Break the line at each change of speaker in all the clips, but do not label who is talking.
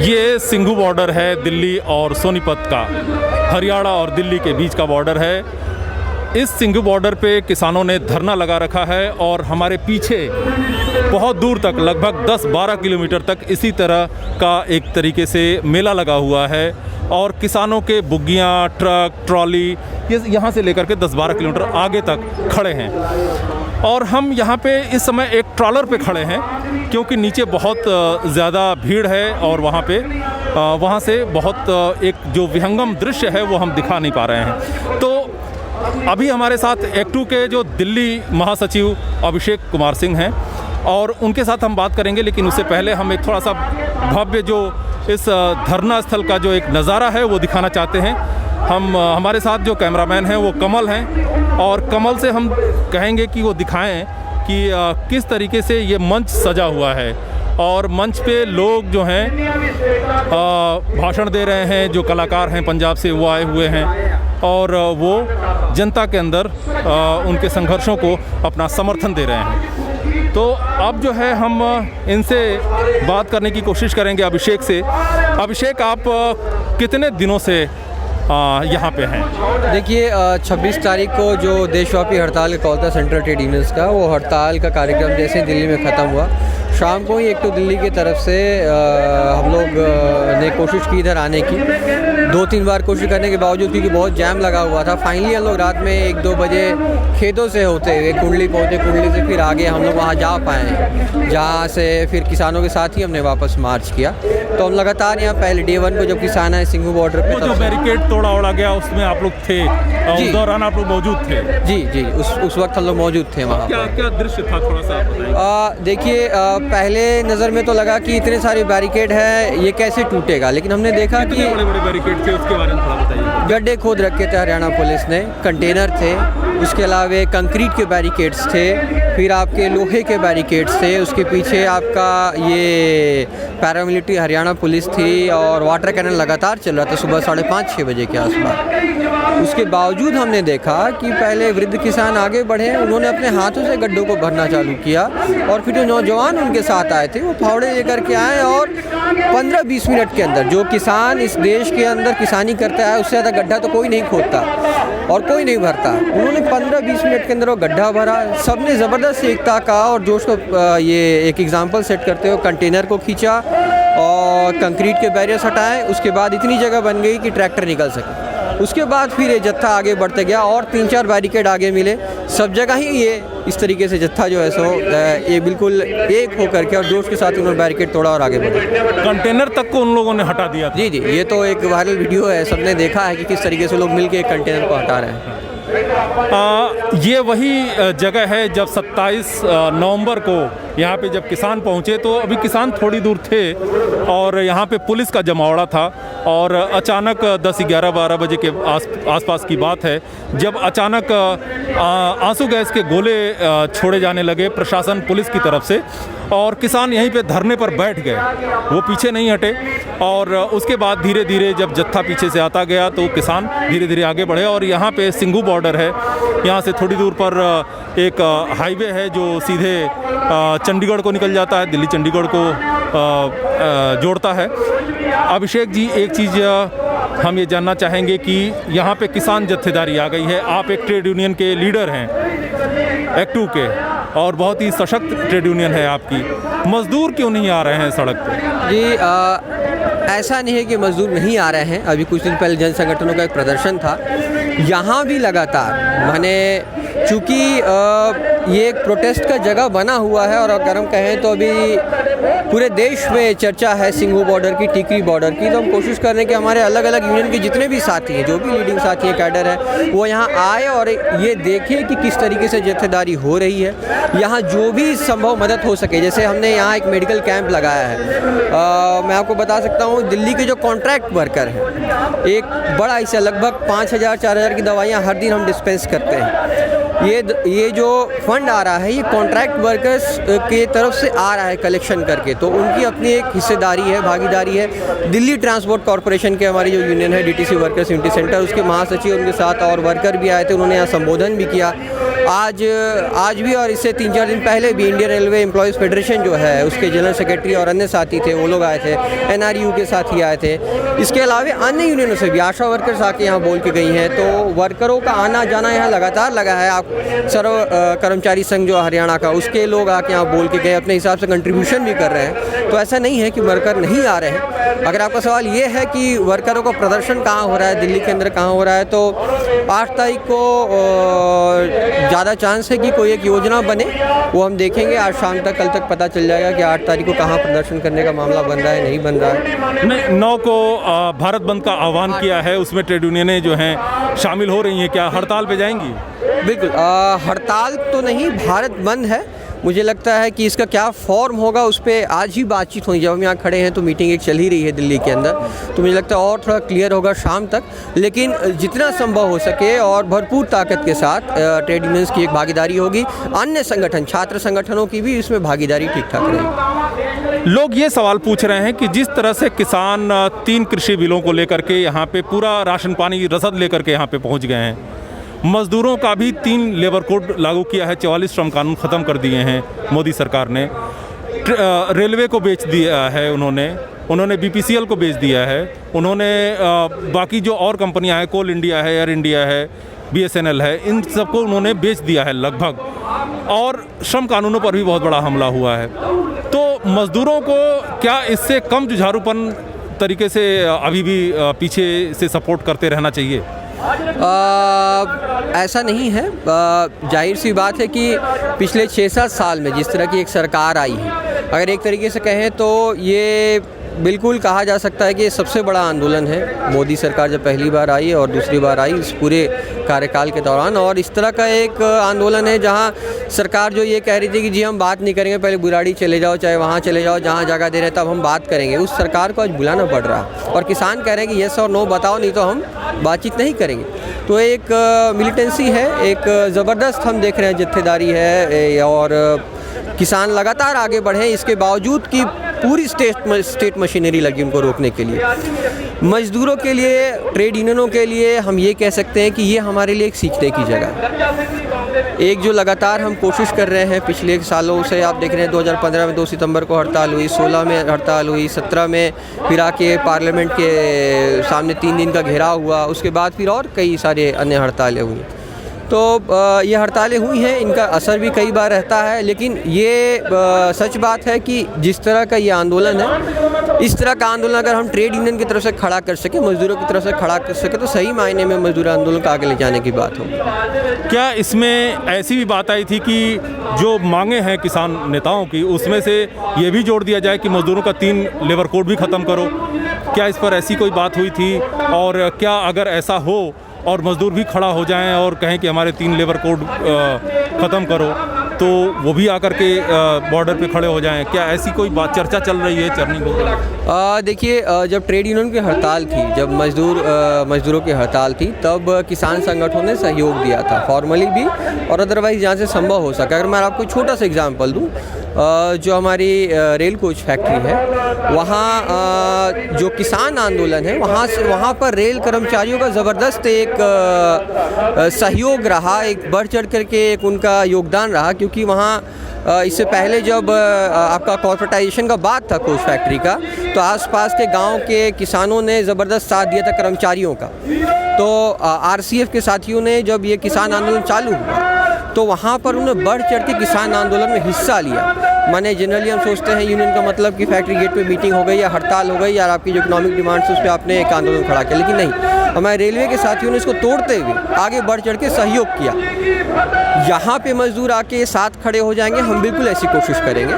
ये सिंघू बॉर्डर है दिल्ली और सोनीपत का, हरियाणा और दिल्ली के बीच का बॉर्डर है। इस सिंघू बॉर्डर पे किसानों ने धरना लगा रखा है और हमारे पीछे बहुत दूर तक लगभग 10-12 किलोमीटर तक इसी तरह का एक तरीके से मेला लगा हुआ है और किसानों के बुग्गियाँ, ट्रक, ट्रॉली ये यहाँ से लेकर के 10-12 किलोमीटर आगे तक खड़े हैं। और हम यहाँ पे इस समय एक ट्रॉलर पे खड़े हैं क्योंकि नीचे बहुत ज़्यादा भीड़ है और वहाँ से बहुत एक जो विहंगम दृश्य है वो हम दिखा नहीं पा रहे हैं। तो अभी हमारे साथ एक्टू के जो दिल्ली महासचिव अभिषेक कुमार सिंह हैं और उनके साथ हम बात करेंगे, लेकिन उससे पहले हम एक थोड़ा सा भव्य जो इस धरना स्थल का जो एक नज़ारा है वो दिखाना चाहते हैं। हमारे साथ जो कैमरामैन हैं वो कमल हैं और कमल से हम कहेंगे कि वो दिखाएं कि किस तरीके से ये मंच सजा हुआ है और मंच पे लोग जो हैं भाषण दे रहे हैं, जो कलाकार हैं पंजाब से वो आए हुए हैं और वो जनता के अंदर उनके संघर्षों को अपना समर्थन दे रहे हैं। तो अब जो है हम इनसे बात करने की कोशिश करेंगे अभिषेक से। अभिषेक, आप कितने दिनों से यहाँ पे हैं?
देखिए, 26 तारीख को जो देशव्यापी हड़ताल कॉल था सेंट्रल ट्रेड यूनियंस का, वो हड़ताल का कार्यक्रम जैसे दिल्ली में ख़त्म हुआ, शाम को ही एक तो दिल्ली की तरफ से हम लोग ने कोशिश की इधर आने की। 2-3 बार कोशिश करने के बावजूद, क्योंकि बहुत जैम लगा हुआ था, फाइनली हम लोग रात में 1-2 बजे खेतों से होते हुए कुंडली पहुँचे। कुंडली से फिर आगे हम लोग वहाँ जा पाए, जहाँ से फिर किसानों के साथ ही हमने वापस मार्च किया। तो हम लगातार यहाँ पहले डे 1 को जब किसान आए सिंघू बॉर्डर पे,
जो बैरिकेड तोड़ा गया उसमें आप लोग थे, उस दौरान आप लोग मौजूद थे?
जी, उस वक्त हम लोग मौजूद थे वहाँ।
क्या दृश्य था, थोड़ा सा बताइए।
देखिए, पहले नज़र में तो लगा कि इतने सारे बैरिकेड है, ये कैसे टूटेगा, लेकिन हमने देखा कि
बड़े बैरिकेड थे, उसके बारे में थोड़ा बताइए।
गड्ढे खोद रखे थे हरियाणा पुलिस ने, कंटेनर थे, उसके अलावा कंक्रीट के बैरिकेड्स थे, फिर आपके लोहे के बैरिकेड्स थे, उसके पीछे आपका ये पैरामिलिट्री हरियाणा पुलिस थी और वाटर कैनन लगातार चल रहा था सुबह 5:30-6 बजे के आसपास। उसके बावजूद हमने देखा कि पहले वृद्ध किसान आगे बढ़े, उन्होंने अपने हाथों से गड्ढों को भरना चालू किया और फिर जो नौजवान उनके साथ आए थे वो फावड़े लेकर के आए और 15-20 मिनट के अंदर, जो किसान इस देश के अंदर किसानी करता है उससे ज़्यादा गड्ढा तो कोई नहीं खोदता और कोई नहीं भरता, उन्होंने 15-20 मिनट के अंदर वो गड्ढा भरा। सबने ज़बरदस्त एकता का और जोश को ये एक एग्जाम्पल सेट करते हुए कंटेनर को खींचा और कंक्रीट के बैरियर्स हटाए। उसके बाद इतनी जगह बन गई कि ट्रैक्टर निकल सके। उसके बाद फिर ये जत्था आगे बढ़ते गया और 3-4 बैरिकेड आगे मिले। सब जगह ही ये इस तरीके से जत्था जो है सो ये बिल्कुल एक होकर के और जोश के साथ उन्होंने बैरिकेड तोड़ा और आगे बढ़ा।
कंटेनर तक को उन लोगों ने हटा दिया था।
जी, ये तो एक वायरल वीडियो है, सबने देखा है कि किस तरीके से लोग मिलकर एक कंटेनर को हटा रहे हैं।
ये वही जगह है जब 27 नवंबर को यहाँ पे जब किसान पहुँचे तो अभी किसान थोड़ी दूर थे और यहाँ पे पुलिस का जमावड़ा था और अचानक 10-11-12 बजे के आसपास की बात है जब अचानक आंसू गैस के गोले छोड़े जाने लगे प्रशासन पुलिस की तरफ से और किसान यहीं पे धरने पर बैठ गए, वो पीछे नहीं हटे। और उसके बाद धीरे धीरे जब जत्था पीछे से आता गया तो किसान धीरे धीरे आगे बढ़े और यहाँ पे सिंघू बॉर्डर है, यहाँ से थोड़ी दूर पर एक हाईवे है जो सीधे चंडीगढ़ को निकल जाता है, दिल्ली चंडीगढ़ को जोड़ता है। अभिषेक जी, एक चीज़ हम ये जानना चाहेंगे कि यहाँ पे किसान जत्थेदारी आ गई है, आप एक ट्रेड यूनियन के लीडर हैं एक्टू के और बहुत ही सशक्त ट्रेड यूनियन है आपकी, मजदूर क्यों नहीं आ रहे हैं सड़क पर?
जी, ऐसा नहीं है कि मजदूर नहीं आ रहे हैं। अभी कुछ दिन पहले जन संगठनों का एक प्रदर्शन था, यहाँ भी लगातार माने चूँकि ये एक प्रोटेस्ट का जगह बना हुआ है और अगर हम कहें तो अभी पूरे देश में चर्चा है सिंघू बॉर्डर की, टिकरी बॉर्डर की, तो हम कोशिश कर रहे हैं कि हमारे अलग अलग यूनियन के जितने भी साथी हैं, जो भी लीडिंग साथी हैं, कैडर है, वो यहाँ आए और ये देखें कि किस तरीके से जत्थेदारी हो रही है। यहाँ जो भी संभव मदद हो सके, जैसे हमने यहाँ एक मेडिकल कैंप लगाया है। मैं आपको बता सकता हूँ दिल्ली के जो कॉन्ट्रैक्ट वर्कर हैं, एक बड़ा हिस्सा लगभग 5,000-4,000 की दवाइयाँ हर दिन हम डिस्पेंस करते हैं। ये जो फंड आ रहा है ये कॉन्ट्रैक्ट वर्कर्स के तरफ से आ रहा है कलेक्शन करके, तो उनकी अपनी एक हिस्सेदारी है, भागीदारी है। दिल्ली ट्रांसपोर्ट कॉरपोरेशन के हमारी जो यूनियन है डीटीसी वर्कर्स यूनिटी सेंटर, उसके महासचिव उनके साथ और वर्कर भी आए थे, उन्होंने यहाँ संबोधन भी किया। आज भी और इससे 3-4 दिन पहले भी इंडियन रेलवे एम्प्लॉयज़ फेडरेशन जो है उसके जनरल सेक्रेटरी और अन्य साथी थे, वो लोग आए थे, NRU के साथी आए थे। इसके अलावा अन्य यूनियनों से भी आशा वर्कर्स आके यहाँ बोल के गई हैं। तो वर्करों का आना जाना यहाँ लगातार लगा है। आप सर्व कर्मचारी संघ जो हरियाणा का, उसके लोग आके यहाँ बोल के गए, अपने हिसाब से कंट्रीब्यूशन भी कर रहे हैं। तो ऐसा नहीं है कि वर्कर नहीं आ रहे हैं। अगर आपका सवाल ये है कि वर्करों का प्रदर्शन कहाँ हो रहा है, दिल्ली के अंदर कहाँ हो रहा है, तो 8 तारीख को ज़्यादा चांस है कि कोई एक योजना बने, वो हम देखेंगे। आज शाम तक, कल तक पता चल जाएगा कि 8 तारीख को कहाँ प्रदर्शन करने का मामला बन रहा है, नहीं बन रहा है।
नहीं, 9 को भारत बंद का आह्वान किया है, उसमें ट्रेड यूनियनें जो हैं शामिल हो रही हैं, क्या हड़ताल पे जाएंगी?
बिल्कुल, हड़ताल तो नहीं, भारत बंद है। मुझे लगता है कि इसका क्या फॉर्म होगा उस पर आज ही बातचीत होगी। जब हम यहाँ खड़े हैं तो मीटिंग एक चल ही रही है दिल्ली के अंदर, तो मुझे लगता है और थोड़ा क्लियर होगा शाम तक। लेकिन जितना संभव हो सके और भरपूर ताकत के साथ ट्रेड यूनियंस की एक भागीदारी होगी, अन्य संगठन, छात्र संगठनों की भी इसमें भागीदारी ठीक ठाक रहेगी।
लोग ये सवाल पूछ रहे हैं कि जिस तरह से किसान 3 कृषि बिलों को लेकर के यहाँ पे पूरा राशन पानी रसद लेकर के यहाँ पे पहुँच गए हैं, मज़दूरों का भी 3 लेबर कोड लागू किया है, 44 श्रम कानून ख़त्म कर दिए हैं मोदी सरकार ने, रेलवे को बेच दिया है उन्होंने BPCL को बेच दिया है, उन्होंने बाकी जो और कंपनियां हैं, कोल इंडिया है, एयर इंडिया है, BSNL है, इन सबको उन्होंने बेच दिया है लगभग, और श्रम कानूनों पर भी बहुत बड़ा हमला हुआ है। तो मज़दूरों को क्या इससे कम जुझारूपन तरीके से अभी भी पीछे से सपोर्ट करते रहना चाहिए?
ऐसा नहीं है। जाहिर सी बात है कि पिछले 6-7 साल में जिस तरह की एक सरकार आई है, अगर एक तरीके से कहें तो ये बिल्कुल कहा जा सकता है कि ये सबसे बड़ा आंदोलन है। मोदी सरकार जब पहली बार आई और दूसरी बार आई इस पूरे कार्यकाल के दौरान, और इस तरह का एक आंदोलन है जहां सरकार जो ये कह रही थी कि जी हम बात नहीं करेंगे, पहले बुराड़ी चले जाओ, चाहे वहां चले जाओ जहां जगह दे रहे तब हम बात करेंगे, उस सरकार को आज बुलाना पड़ रहा है। और किसान कह रहे हैं कि येस और नो बताओ, नहीं तो हम बातचीत नहीं करेंगे। तो एक मिलिटेंसी है, एक ज़बरदस्त हम देख रहे हैं जत्थेदारी है, और किसान लगातार आगे बढ़े इसके बावजूद कि पूरी स्टेट मशीनरी लगी उनको रोकने के लिए। मज़दूरों के लिए, ट्रेड यूनियनों के लिए हम ये कह सकते हैं कि ये हमारे लिए एक सीखने की जगह है। एक जो लगातार हम कोशिश कर रहे हैं पिछले सालों से, आप देख रहे हैं 2015 में 2 सितंबर को हड़ताल हुई, 16 में हड़ताल हुई, 17 में फिर आके पार्लियामेंट के सामने 3 दिन का घेराव हुआ, उसके बाद फिर और कई सारे अन्य हड़तालें हुई। तो ये हड़तालें हुई हैं, इनका असर भी कई बार रहता है, लेकिन ये सच बात है कि जिस तरह का ये आंदोलन है, इस तरह का आंदोलन अगर हम ट्रेड यूनियन की तरफ से खड़ा कर सके, मज़दूरों की तरफ से खड़ा कर सके, तो सही मायने में मज़दूर आंदोलन को आगे ले जाने की बात होगी।
क्या इसमें ऐसी भी बात आई थी कि जो मांगे हैं किसान नेताओं की, उसमें से ये भी जोड़ दिया जाए कि मज़दूरों का 3 लेबर कोड भी ख़त्म करो? क्या इस पर ऐसी कोई बात हुई थी? और क्या अगर ऐसा हो और मज़दूर भी खड़ा हो जाएं और कहें कि हमारे 3 लेबर कोड ख़त्म करो, तो वो भी आकर के बॉर्डर पे खड़े हो जाएं, क्या ऐसी कोई बात चर्चा चल रही है, चर्निंग हो रही है?
देखिए, जब ट्रेड यूनियन की हड़ताल थी, जब मज़दूरों की हड़ताल थी, तब किसान संगठनों ने सहयोग दिया था, फॉर्मली भी और अदरवाइज़ जहाँ से संभव हो सके। अगर मैं आपको छोटा सा एग्जांपल दूँ, जो हमारी रेल कोच फैक्ट्री है, वहाँ जो किसान आंदोलन है, वहाँ पर रेल कर्मचारियों का ज़बरदस्त एक सहयोग रहा, एक बढ़ चढ़ करके एक उनका योगदान रहा, क्योंकि वहाँ इससे पहले जब आपका कॉर्पोरेटाइजेशन का बात था कोच फैक्ट्री का, तो आसपास के गांव के किसानों ने ज़बरदस्त साथ दिया था कर्मचारियों का। तो RCF के साथियों ने जब ये किसान आंदोलन चालू हुआ, तो वहाँ पर उन्होंने बढ़ चढ़ के किसान आंदोलन में हिस्सा लिया। माने जनरली हम सोचते हैं यूनियन का मतलब कि फैक्ट्री गेट पे मीटिंग हो गई या हड़ताल हो गई या आपकी जो इकोनॉमिक डिमांड्स उस पर आपने एक आंदोलन खड़ा किया, लेकिन नहीं, हमारे रेलवे के साथियों ने इसको तोड़ते हुए आगे बढ़ चढ़ के सहयोग किया। यहाँ पे मज़दूर आके साथ खड़े हो जाएंगे, हम बिल्कुल ऐसी कोशिश करेंगे।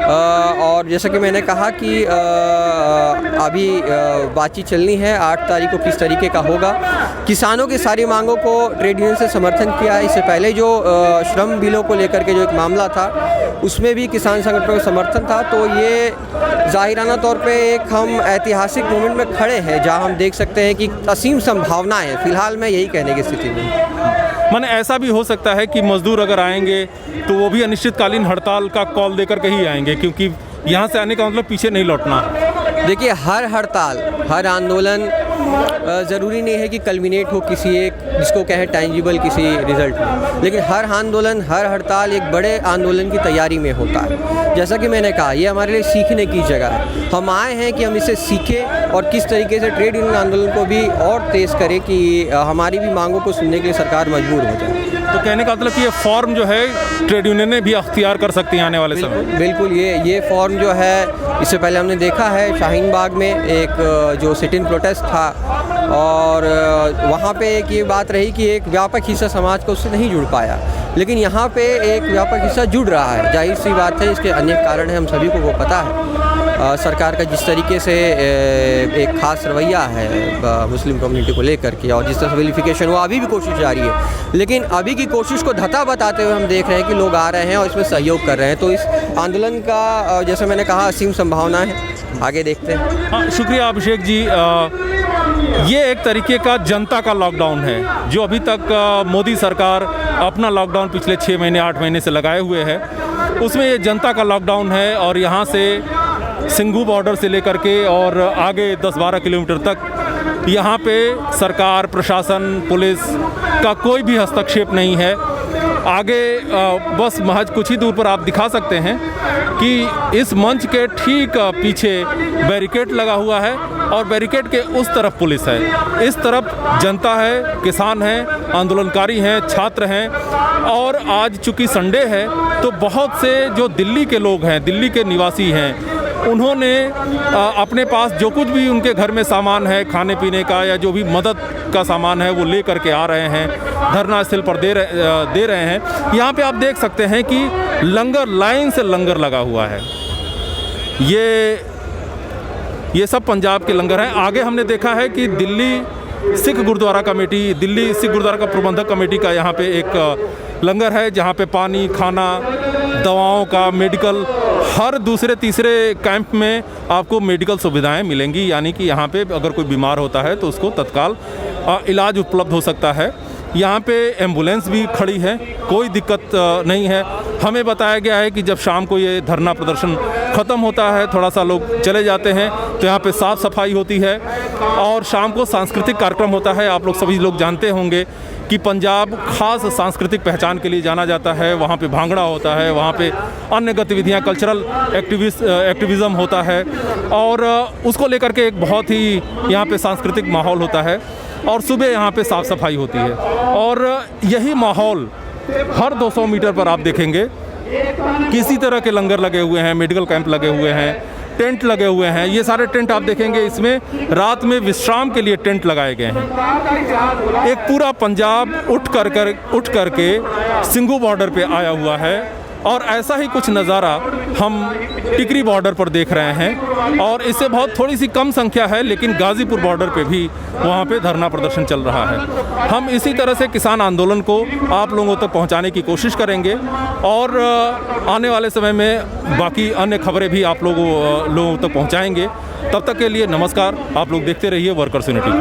और जैसा कि मैंने कहा कि अभी बातचीत चलनी है, 8 तारीख को किस तरीके का होगा। किसानों की सारी मांगों को ट्रेड यूनियन से समर्थन किया है। इससे पहले जो श्रम बिलों को लेकर के जो एक मामला था, उसमें भी किसान संगठनों का समर्थन था। तो ये ज़ाहिराना तौर पे एक हम ऐतिहासिक मोमेंट में खड़े हैं, जहां हम देख सकते हैं कि असीम संभावनाएं हैं। फ़िलहाल मैं यही कहने की स्थिति में हूँ।
माने ऐसा भी हो सकता है कि मज़दूर अगर आएंगे तो वो भी अनिश्चितकालीन हड़ताल का कॉल देकर के ही आएंगे, क्योंकि यहाँ से आने का मतलब पीछे नहीं लौटना।
देखिए, हर हड़ताल, हर आंदोलन ज़रूरी नहीं है कि कल्मिनेट हो किसी एक जिसको कहें टैंजिबल किसी रिज़ल्ट में, लेकिन हर आंदोलन, हर हड़ताल एक बड़े आंदोलन की तैयारी में होता है। जैसा कि मैंने कहा, ये हमारे लिए सीखने की जगह है। हम आए हैं कि हम इसे सीखें और किस तरीके से ट्रेड यूनियन आंदोलन को भी और तेज़ करें कि हमारी भी मांगों को सुनने के लिए सरकार मजबूर हो जाए।
तो कहने का मतलब कि ये फॉर्म जो है ट्रेड यूनियनें भी अख्तियार कर सकती हैं आने वाले समय में।
बिल्कुल, ये फॉर्म जो है इससे पहले हमने देखा है शाहीन बाग में एक जो सिट इन प्रोटेस्ट था, और वहाँ पे एक ये बात रही कि एक व्यापक हिस्सा समाज को उससे नहीं जुड़ पाया, लेकिन यहाँ पे एक व्यापक हिस्सा जुड़ रहा है। जाहिर सी बात है, इसके अनेक कारण हैं, हम सभी को वो पता है। सरकार का जिस तरीके से एक ख़ास रवैया है मुस्लिम कम्युनिटी को लेकर के, और जिस तरह से वेरिफिकेशन हुआ, अभी भी कोशिश जारी है, लेकिन अभी की कोशिश को धता बताते हुए हम देख रहे हैं कि लोग आ रहे हैं और इसमें सहयोग कर रहे हैं। तो इस आंदोलन का जैसे मैंने कहा असीम संभावना है, आगे देखते हैं।
हाँ, शुक्रिया अभिषेक जी। ये एक तरीके का जनता का लॉकडाउन है जो अभी तक मोदी सरकार अपना लॉकडाउन पिछले 6 महीने 8 महीने से लगाए हुए है, उसमें ये जनता का लॉकडाउन है। और यहाँ से सिंघू बॉर्डर से लेकर के और आगे 10-12 किलोमीटर तक यहाँ पे सरकार, प्रशासन, पुलिस का कोई भी हस्तक्षेप नहीं है। आगे बस महज कुछ ही दूर पर आप दिखा सकते हैं कि इस मंच के ठीक पीछे बैरिकेड लगा हुआ है और बैरिकेड के उस तरफ पुलिस है, इस तरफ जनता है, किसान हैं, आंदोलनकारी हैं, छात्र हैं। और आज चूँकि संडे है तो बहुत से जो दिल्ली के लोग हैं, दिल्ली के निवासी हैं, उन्होंने अपने पास जो कुछ भी उनके घर में सामान है खाने पीने का या जो भी मदद का सामान है वो ले करके आ रहे हैं, धरना स्थल पर दे रहे हैं। यहाँ पे आप देख सकते हैं कि लंगर, लाइन से लंगर लगा हुआ है। ये सब पंजाब के लंगर हैं। आगे हमने देखा है कि दिल्ली सिख गुरुद्वारा कमेटी, दिल्ली सिख गुरुद्वारा का प्रबंधक कमेटी का यहाँ पे एक लंगर है जहाँ पे पानी, खाना, दवाओं का, मेडिकल, हर दूसरे तीसरे कैंप में आपको मेडिकल सुविधाएं मिलेंगी। यानी कि यहाँ पे अगर कोई बीमार होता है तो उसको तत्काल इलाज उपलब्ध हो सकता है। यहाँ पे एम्बुलेंस भी खड़ी है, कोई दिक्कत नहीं है। हमें बताया गया है कि जब शाम को ये धरना प्रदर्शन ख़त्म होता है, थोड़ा सा लोग चले जाते हैं तो यहाँ पे साफ़ सफाई होती है और शाम को सांस्कृतिक कार्यक्रम होता है। आप लोग सभी लोग जानते होंगे कि पंजाब ख़ास सांस्कृतिक पहचान के लिए जाना जाता है। वहाँ पे भांगड़ा होता है, वहाँ पे अन्य गतिविधियाँ, कल्चरल एक्टिविज़म होता है और उसको लेकर के एक बहुत ही यहाँ पे सांस्कृतिक माहौल होता है। और सुबह यहाँ पे साफ़ सफाई होती है और यही माहौल हर 200 मीटर पर आप देखेंगे किसी तरह के लंगर लगे हुए हैं, मेडिकल कैंप लगे हुए हैं, टेंट लगे हुए हैं। ये सारे टेंट आप देखेंगे, इसमें रात में विश्राम के लिए टेंट लगाए गए हैं। एक पूरा पंजाब उठ करके सिंघू बॉर्डर पे आया हुआ है और ऐसा ही कुछ नज़ारा हम टिकरी बॉर्डर पर देख रहे हैं। और इससे बहुत थोड़ी सी कम संख्या है, लेकिन गाज़ीपुर बॉर्डर पे भी वहाँ पे धरना प्रदर्शन चल रहा है। हम इसी तरह से किसान आंदोलन को आप लोगों तक पहुँचाने की कोशिश करेंगे और आने वाले समय में बाकी अन्य खबरें भी आप लोगों तक पहुँचाएँगे। तब तक के लिए नमस्कार। आप लोग देखते रहिए वर्कर्स यूनिटी को।